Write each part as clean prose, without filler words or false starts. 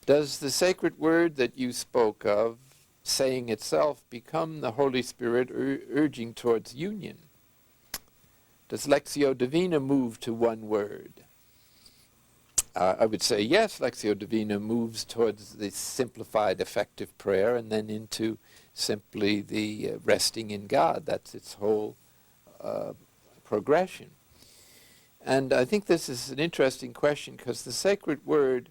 Does the sacred word that you spoke of, saying itself, become the Holy Spirit urging towards union? Does Lectio Divina move to one word? I would say yes, Lectio Divina moves towards the simplified effective prayer and then into simply the resting in God. That's its whole progression. And I think this is an interesting question because the sacred word,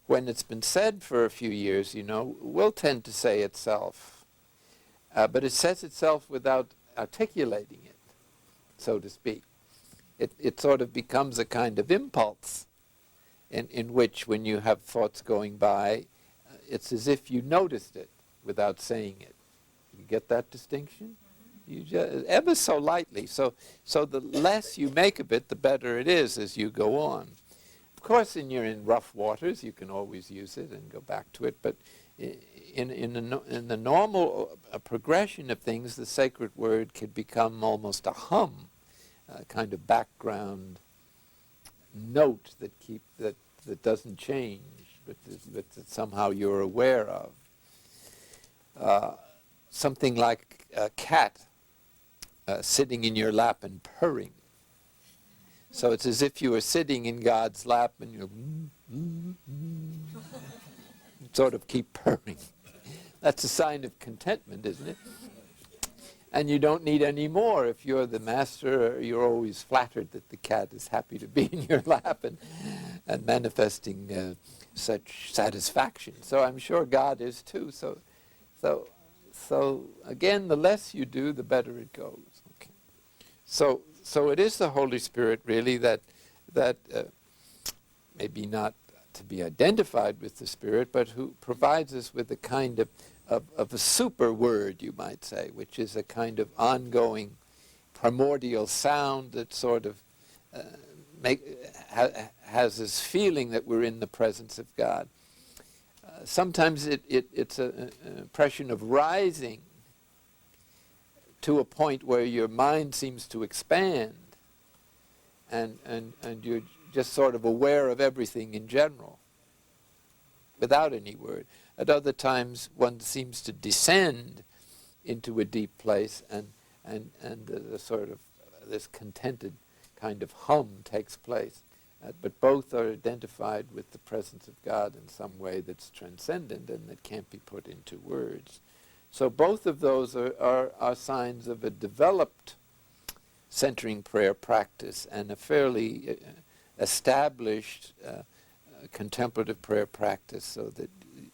when it's been said for a few years, will tend to say itself. But it says itself without articulating it, so to speak. It sort of becomes a kind of impulse in which, when you have thoughts going by, it's as if you noticed it without saying it. You get that distinction? You just, ever so lightly. So the less you make of it, the better it is as you go on. Of course, when you're in rough waters, you can always use it and go back to it. But in the normal progression of things, the sacred word can become almost a hum, a kind of background note that doesn't change, but that somehow you're aware of. Something like a cat sitting in your lap and purring. So it's as if you were sitting in God's lap and you sort of keep purring. That's a sign of contentment, isn't it? And you don't need any more. If you're the master, you're always flattered that the cat is happy to be in your lap and manifesting such satisfaction. So I'm sure God is too. So again, the less you do, the better it goes. Okay. So it is the Holy Spirit really that maybe not to be identified with the Spirit, but who provides us with a kind of a super word, you might say, which is a kind of ongoing primordial sound that sort of has this feeling that we're in the presence of God. Sometimes it's an impression of rising to a point where your mind seems to expand and you're just sort of aware of everything in general without any word. At other times one seems to descend into a deep place and the sort of this contented kind of hum takes place. But both are identified with the presence of God in some way that's transcendent and that can't be put into words. So both of those are signs of a developed centering prayer practice and a fairly established contemplative prayer practice, so that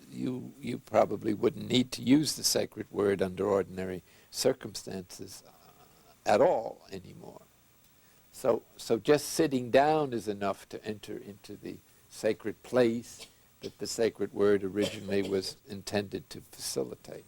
you probably wouldn't need to use the sacred word under ordinary circumstances at all anymore. So just sitting down is enough to enter into the sacred place that the sacred word originally was intended to facilitate.